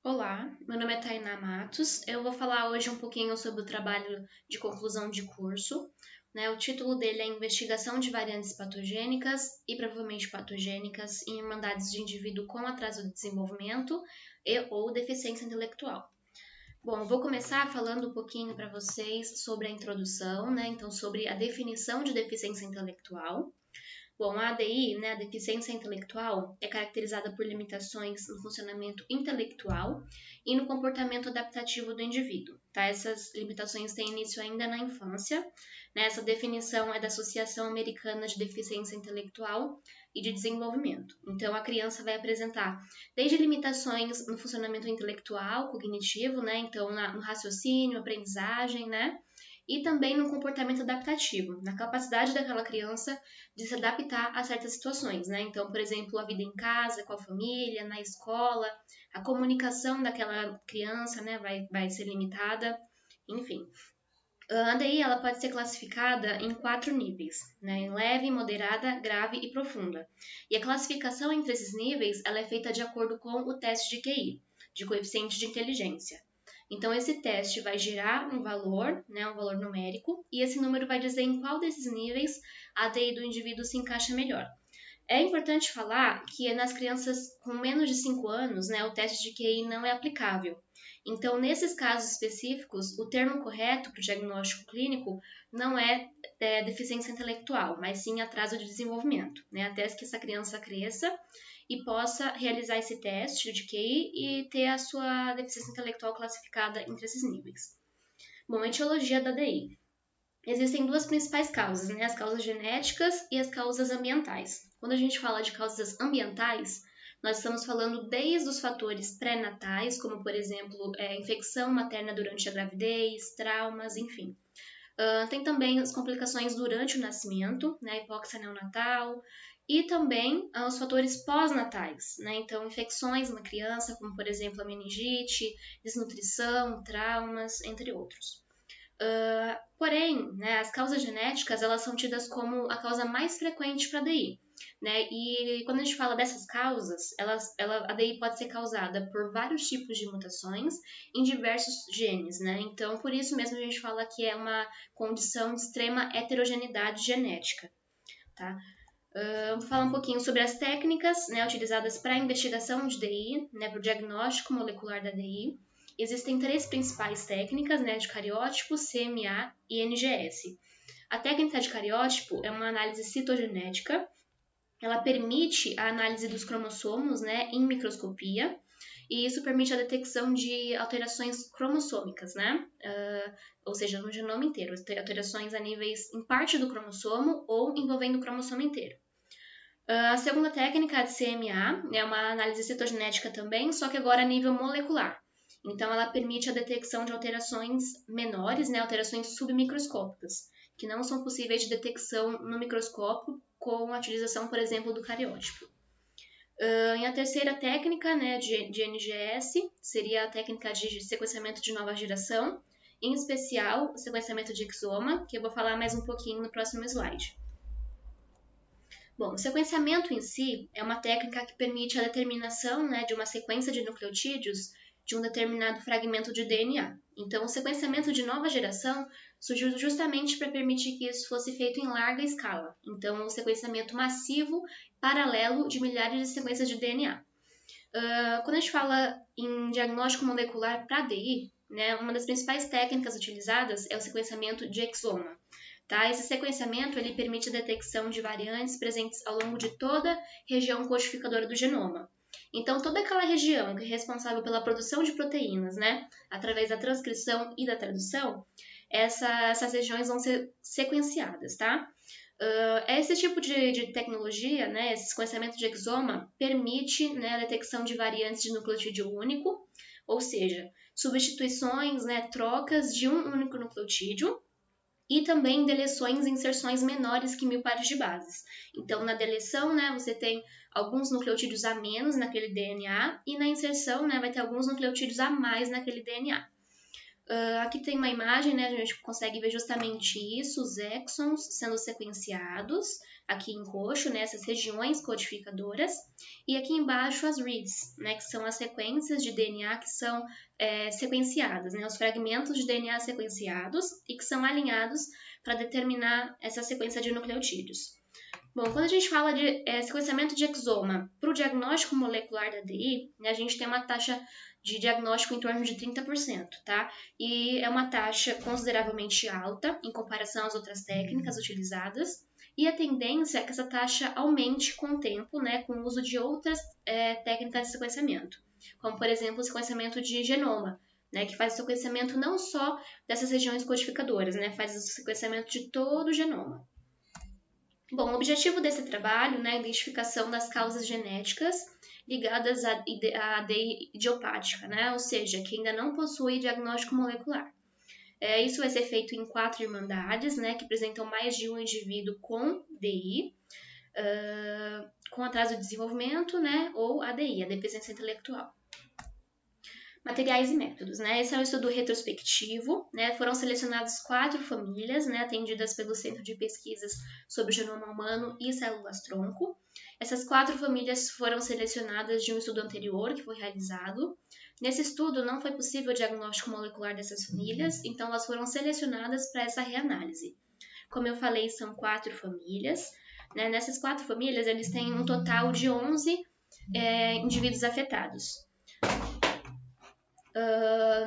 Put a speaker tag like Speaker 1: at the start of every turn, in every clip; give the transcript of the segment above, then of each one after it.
Speaker 1: Olá, meu nome é Tainá Matos. Eu vou falar hoje um pouquinho sobre o trabalho de conclusão de curso. O título dele é Investigação de variantes patogênicas e provavelmente patogênicas em imunidades de indivíduo com atraso de desenvolvimento e ou deficiência intelectual. Bom, eu vou começar falando um pouquinho para vocês sobre a introdução, então sobre a definição de deficiência intelectual. Bom, a ADI, a deficiência intelectual, é caracterizada por limitações no funcionamento intelectual e no comportamento adaptativo do indivíduo. Tá? Essas limitações têm início ainda na infância. Essa definição é da Associação Americana de Deficiência Intelectual e de Desenvolvimento. Então, a criança vai apresentar desde limitações no funcionamento intelectual, cognitivo, então no raciocínio, aprendizagem, e também no comportamento adaptativo, na capacidade daquela criança de se adaptar a certas situações, Então, por exemplo, a vida em casa, com a família, na escola, a comunicação daquela criança, vai ser limitada, enfim. A ADI ela pode ser classificada em 4 níveis, em leve, moderada, grave e profunda. E a classificação entre esses níveis ela é feita de acordo com o teste de QI, de coeficiente de inteligência. Então, esse teste vai gerar um valor numérico, e esse número vai dizer em qual desses níveis a ADI do indivíduo se encaixa melhor. É importante falar que nas crianças com menos de 5 anos, o teste de QI não é aplicável. Então, nesses casos específicos, o termo correto para o diagnóstico clínico não é deficiência intelectual, mas sim atraso de desenvolvimento, até que essa criança cresça e possa realizar esse teste de QI e ter a sua deficiência intelectual classificada entre esses níveis. Bom, etiologia da DI. Existem duas principais causas, as causas genéticas e as causas ambientais. Quando a gente fala de causas ambientais, nós estamos falando desde os fatores pré-natais, como, por exemplo, infecção materna durante a gravidez, traumas, enfim. Tem também as complicações durante o nascimento, hipóxia neonatal, e também os fatores pós-natais, então infecções na criança, como, por exemplo, a meningite, desnutrição, traumas, entre outros. Porém, as causas genéticas elas são tidas como a causa mais frequente para a DI. E quando a gente fala dessas causas, a DI pode ser causada por vários tipos de mutações em diversos genes. Então, por isso mesmo a gente fala que é uma condição de extrema heterogeneidade genética. Tá? Vou falar um pouquinho sobre as técnicas utilizadas para a investigação de DI, para o diagnóstico molecular da DI. Existem 3 principais técnicas, de cariótipo, CMA e NGS. A técnica de cariótipo é uma análise citogenética. Ela permite a análise dos cromossomos, em microscopia, e isso permite a detecção de alterações cromossômicas, ou seja, no genoma inteiro, alterações a níveis em parte do cromossomo ou envolvendo o cromossomo inteiro. A segunda técnica, a de CMA, é uma análise citogenética também, só que agora a nível molecular. Então, ela permite a detecção de alterações menores, alterações submicroscópicas, que não são possíveis de detecção no microscópio com a utilização, por exemplo, do cariótipo. E a terceira técnica, de NGS, seria a técnica de sequenciamento de nova geração, em especial o sequenciamento de exoma, que eu vou falar mais um pouquinho no próximo slide. Bom, o sequenciamento em si é uma técnica que permite a determinação de uma sequência de nucleotídeos de um determinado fragmento de DNA. Então, o sequenciamento de nova geração surgiu justamente para permitir que isso fosse feito em larga escala. Então, o sequenciamento massivo, paralelo de milhares de sequências de DNA. Quando a gente fala em diagnóstico molecular para DI, uma das principais técnicas utilizadas é o sequenciamento de exoma. Tá? Esse sequenciamento ele permite a detecção de variantes presentes ao longo de toda a região codificadora do genoma. Então, toda aquela região que é responsável pela produção de proteínas, através da transcrição e da tradução, essas regiões vão ser sequenciadas, tá? Esse tipo de tecnologia, esse sequenciamento de exoma, permite a detecção de variantes de nucleotídeo único, ou seja, substituições, trocas de um único nucleotídeo, e também deleções e inserções menores que 1000 pares de bases. Então, na deleção, você tem alguns nucleotídeos a menos naquele DNA, e na inserção, vai ter alguns nucleotídeos a mais naquele DNA. Aqui tem uma imagem, a gente consegue ver justamente isso, os exons sendo sequenciados. aqui em roxo, né, essas regiões codificadoras, e aqui embaixo as reads, né, que são as sequências de DNA que são sequenciadas, né, os fragmentos de DNA sequenciados e que são alinhados para determinar essa sequência de nucleotídeos. Bom, quando a gente fala de sequenciamento de exoma para o diagnóstico molecular da DI, né, a gente tem uma taxa de diagnóstico em torno de 30%, tá? E é uma taxa consideravelmente alta em comparação às outras técnicas utilizadas, e a tendência é que essa taxa aumente com o tempo, né, com o uso de outras técnicas de sequenciamento, como, por exemplo, o sequenciamento de genoma, né, que faz o sequenciamento não só dessas regiões codificadoras, né, faz o sequenciamento de todo o genoma. Bom, o objetivo desse trabalho, né, é a identificação das causas genéticas ligadas à DI idiopática, né, ou seja, que ainda não possui diagnóstico molecular. Isso vai ser feito em 4 irmandades, né, que apresentam mais de um indivíduo com DI, com atraso de desenvolvimento, né, ou ADI, a deficiência intelectual. Materiais e métodos, né? Esse é um estudo retrospectivo, né? Foram selecionadas 4 famílias, né, atendidas pelo Centro de Pesquisas sobre o Genoma Humano e Células-Tronco. Essas 4 famílias foram selecionadas de um estudo anterior que foi realizado. Nesse estudo, não foi possível o diagnóstico molecular dessas famílias, então elas foram selecionadas para essa reanálise. Como eu falei, são 4 famílias. Né? Nessas 4 famílias, eles têm um total de 11 indivíduos afetados.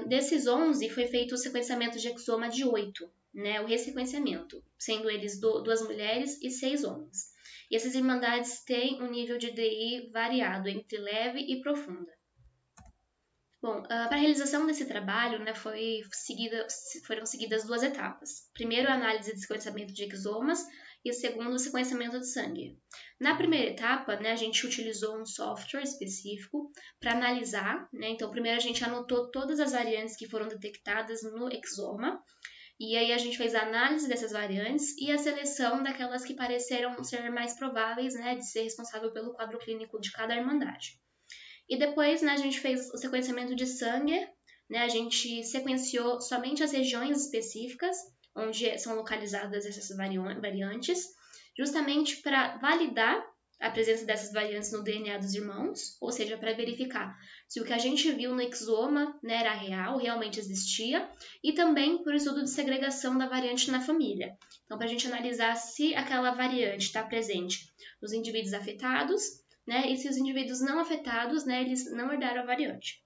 Speaker 1: Desses 11, foi feito o sequenciamento de exoma de 8, né, o ressequenciamento, sendo eles 2 mulheres e 6 homens. E essas irmandades têm um nível de DI variado entre leve e profunda. Bom, para a realização desse trabalho, né, foram seguidas 2 etapas. Primeiro, a análise de sequenciamento de exomas e o segundo, o sequenciamento de sangue. Na primeira etapa, né, a gente utilizou um software específico para analisar, né, então primeiro a gente anotou todas as variantes que foram detectadas no exoma, e aí a gente fez a análise dessas variantes e a seleção daquelas que pareceram ser mais prováveis, né, de ser responsável pelo quadro clínico de cada irmandade. E depois, né, a gente fez o sequenciamento de sangue, né, a gente sequenciou somente as regiões específicas onde são localizadas essas variantes, justamente para validar a presença dessas variantes no DNA dos irmãos, ou seja, para verificar se o que a gente viu no exoma, né, era real, realmente existia, e também por estudo de segregação da variante na família. Então, para a gente analisar se aquela variante está presente nos indivíduos afetados, né, e se os indivíduos não afetados, né, eles não herdaram a variante.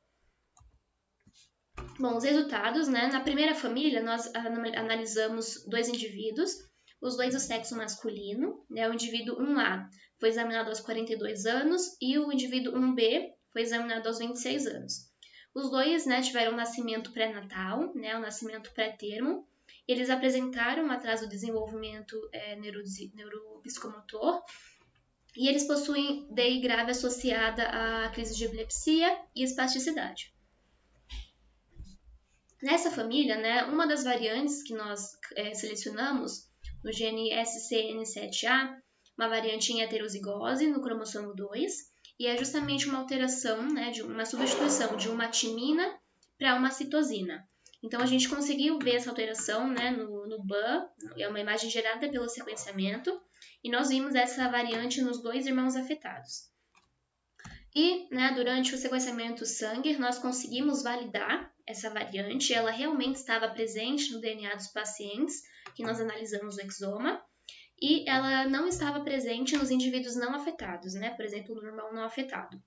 Speaker 1: Bom, os resultados, né, na primeira família, nós analisamos 2 indivíduos, os 2 do sexo masculino, né, o indivíduo 1A foi examinado aos 42 anos e o indivíduo 1B foi examinado aos 26 anos. Os 2, né, tiveram nascimento pré-natal, né, o nascimento pré-termo. Eles apresentaram um atraso de desenvolvimento neuropsicomotor e eles possuem DI grave associada a crise de epilepsia e espasticidade. Nessa família, né, uma das variantes que nós selecionamos no gene SCN7A, uma variante em heterozigose no cromossomo 2, e é justamente uma alteração, né, de uma substituição de uma timina para uma citosina. Então, a gente conseguiu ver essa alteração, né, no BAN, é uma imagem gerada pelo sequenciamento, e nós vimos essa variante nos 2 irmãos afetados. E, né, durante o sequenciamento Sanger, nós conseguimos validar essa variante, ela realmente estava presente no DNA dos pacientes que nós analisamos o exoma, e ela não estava presente nos indivíduos não afetados, né, por exemplo, no irmão não afetado.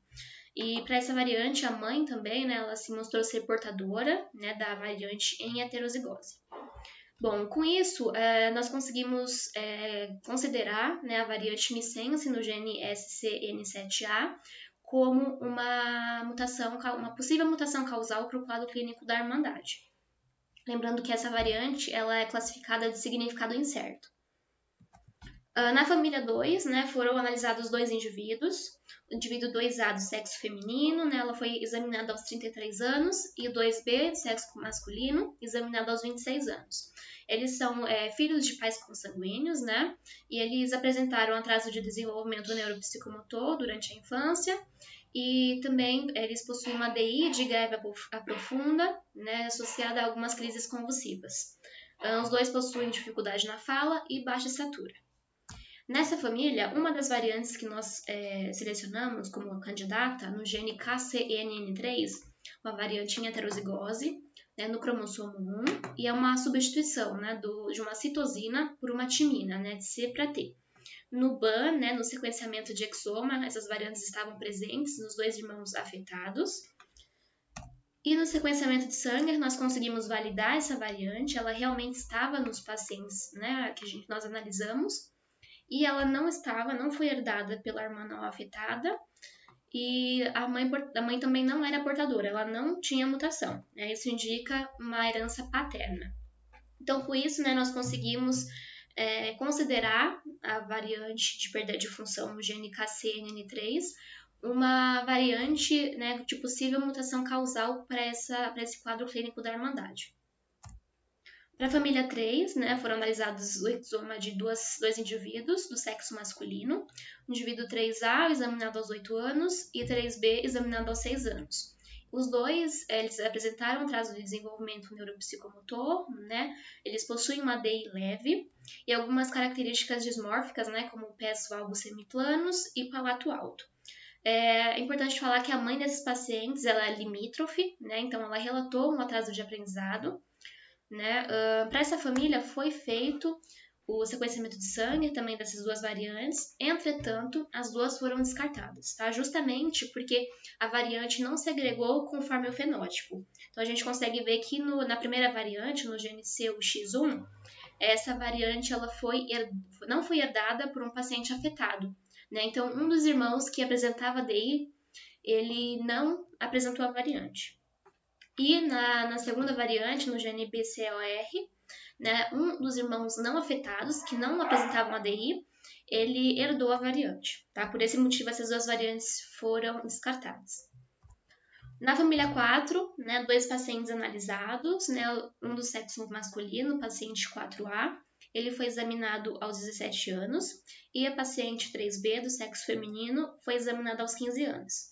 Speaker 1: E para essa variante, a mãe também, né, ela se mostrou ser portadora, né, da variante em heterozigose. Bom, com isso, nós conseguimos considerar, né, a variante missense no gene SCN7A como uma possível mutação causal para o quadro clínico da irmandade. Lembrando que essa variante ela é classificada de significado incerto. Na família 2, né, foram analisados 2 indivíduos. O indivíduo 2A do sexo feminino, né, ela foi examinada aos 33 anos, e o 2B do sexo masculino, examinado aos 26 anos. Eles são filhos de pais consanguíneos, né, e eles apresentaram atraso de desenvolvimento neuropsicomotor durante a infância, e também eles possuem uma DI de greve profunda, né, associada a algumas crises convulsivas. Os 2 possuem dificuldade na fala e baixa estatura. Nessa família, uma das variantes que nós selecionamos como candidata no gene KCNN3, uma variante em heterozigose, né, no cromossomo 1, e é uma substituição, né, de uma citosina por uma timina, né, de C para T. No BAN, né, no sequenciamento de exoma, essas variantes estavam presentes nos 2 irmãos afetados. E no sequenciamento de Sanger, nós conseguimos validar essa variante, ela realmente estava nos pacientes, né, que nós analisamos, e ela não foi herdada pela irmã não afetada, e a mãe também não era portadora, ela não tinha mutação, né? Isso indica uma herança paterna. Então, com isso, né, nós conseguimos considerar a variante de perda de função no gene KCNN3 uma variante, né, de possível mutação causal para esse quadro clínico da Irmandade. Para a família 3, né, foram analisados o exoma de dois indivíduos do sexo masculino, o indivíduo 3A examinado aos 8 anos e 3B examinado aos 6 anos. Os dois, eles apresentaram atraso de desenvolvimento neuropsicomotor, né, eles possuem uma DI leve e algumas características dismórficas, né, como pés valgos semiplanos e palato alto. É importante falar que a mãe desses pacientes ela é limítrofe, né, então ela relatou um atraso de aprendizado. Né? Para essa família foi feito o sequenciamento de sangue também dessas duas variantes, entretanto, as duas foram descartadas, tá? Justamente porque a variante não segregou conforme o fenótipo. Então, a gente consegue ver que na primeira variante, no gene C1, essa variante ela não foi herdada por um paciente afetado. Né? Então, um dos irmãos que apresentava DI, ele não apresentou a variante. E na segunda variante, no gene BCOR, né, um dos irmãos não afetados, que não apresentavam ADI, ele herdou a variante. Tá? Por esse motivo, essas duas variantes foram descartadas. Na família 4, né, 2 pacientes analisados, né, um do sexo masculino, paciente 4A, ele foi examinado aos 17 anos, e a paciente 3B, do sexo feminino, foi examinada aos 15 anos.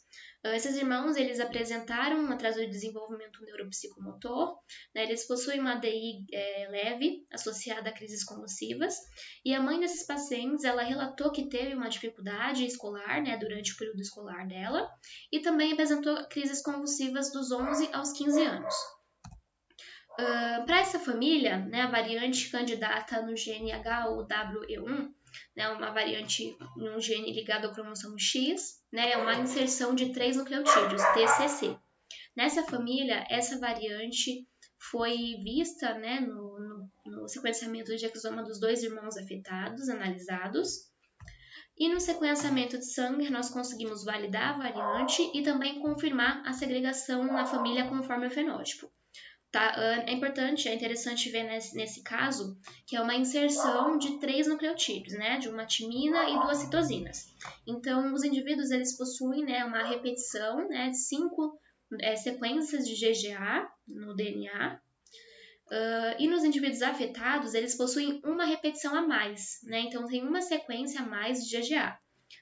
Speaker 1: Esses irmãos, eles apresentaram um atraso de desenvolvimento neuropsicomotor, né, eles possuem uma DI leve, associada a crises convulsivas, e a mãe desses pacientes, ela relatou que teve uma dificuldade escolar, né, durante o período escolar dela, e também apresentou crises convulsivas dos 11 aos 15 anos. Para essa família, né, a variante candidata no gene HOWE1, né, uma variante num gene ligado ao cromossomo X, né, é uma inserção de 3 nucleotídeos, TCC. Nessa família, essa variante foi vista, né, no sequenciamento de exoma dos 2 irmãos afetados, analisados. E no sequenciamento de Sanger, nós conseguimos validar a variante e também confirmar a segregação na família conforme o fenótipo. Tá? É interessante ver nesse caso que é uma inserção de 3 nucleotídeos, né? De uma timina e 2 citosinas. Então, os indivíduos eles possuem, né, uma repetição, né, de 5 sequências de GGA no DNA. E nos indivíduos afetados, eles possuem uma repetição a mais, né? Então, tem uma sequência a mais de GGA.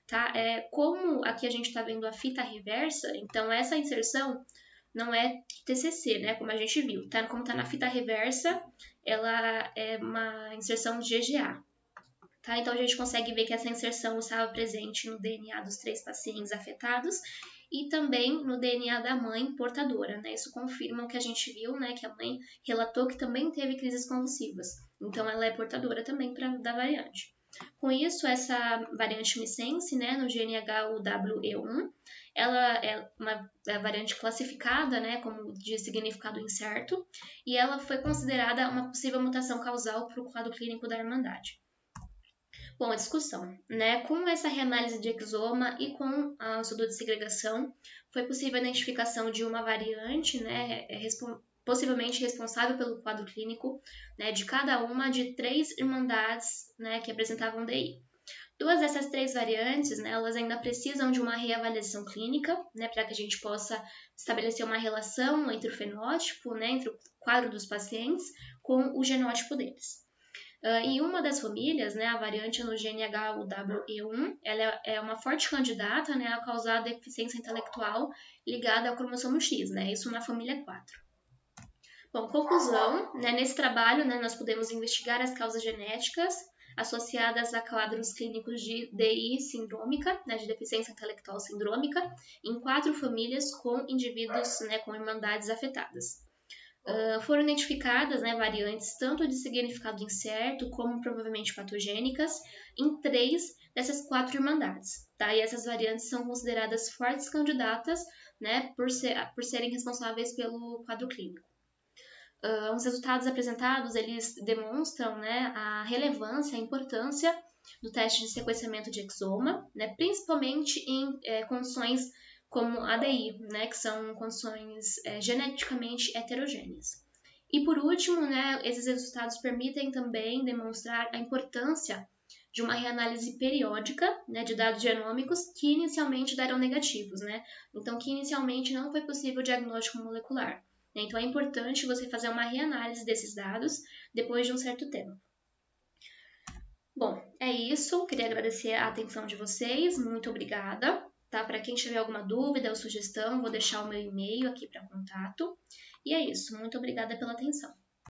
Speaker 1: Tá? Como aqui a gente está vendo a fita reversa, então essa inserção não é TCC, né, como a gente viu. Tá? Como está na fita reversa, ela é uma inserção de GGA. Tá? Então, a gente consegue ver que essa inserção estava presente no DNA dos 3 pacientes afetados e também no DNA da mãe portadora. Né? Isso confirma o que a gente viu, né, que a mãe relatou que também teve crises convulsivas. Então, ela é portadora também da variante. Com isso, essa variante missense, né, no gene HOWE1, ela é uma variante classificada, né, como de significado incerto, e ela foi considerada uma possível mutação causal para o quadro clínico da Irmandade. Bom, a discussão, né, com essa reanálise de exoma e com o estudo de segregação, foi possível a identificação de uma variante, né, possivelmente responsável pelo quadro clínico, né, de cada uma de 3 irmandades, né, que apresentavam DI. 2 dessas 3 variantes, né, elas ainda precisam de uma reavaliação clínica, né, para que a gente possa estabelecer uma relação entre o fenótipo, né, entre o quadro dos pacientes com o genótipo deles. Em uma das famílias, né, a variante no gene HOWE1, ela é uma forte candidata, né, a causar deficiência intelectual ligada ao cromossomo X, né, isso na família 4. Bom, conclusão, né, nesse trabalho, né, nós podemos investigar as causas genéticas associadas a quadros clínicos de DI sindrômica, né, de deficiência intelectual sindrômica, em 4 famílias com indivíduos, né, com irmandades afetadas. Foram identificadas, né, variantes tanto de significado incerto como provavelmente patogênicas em 3 dessas 4 irmandades, tá? E essas variantes são consideradas fortes candidatas, né, por serem responsáveis pelo quadro clínico. Os resultados apresentados, eles demonstram, né, a relevância, a importância do teste de sequenciamento de exoma, né, principalmente em condições como ADI, né, que são condições geneticamente heterogêneas. E por último, né, esses resultados permitem também demonstrar a importância de uma reanálise periódica, né, de dados genômicos que inicialmente deram negativos, né? Então, que inicialmente não foi possível o diagnóstico molecular. Então, é importante você fazer uma reanálise desses dados depois de um certo tempo. Bom, é isso. Queria agradecer a atenção de vocês. Muito obrigada. Tá? Para quem tiver alguma dúvida ou sugestão, vou deixar o meu e-mail aqui para contato. E é isso. Muito obrigada pela atenção.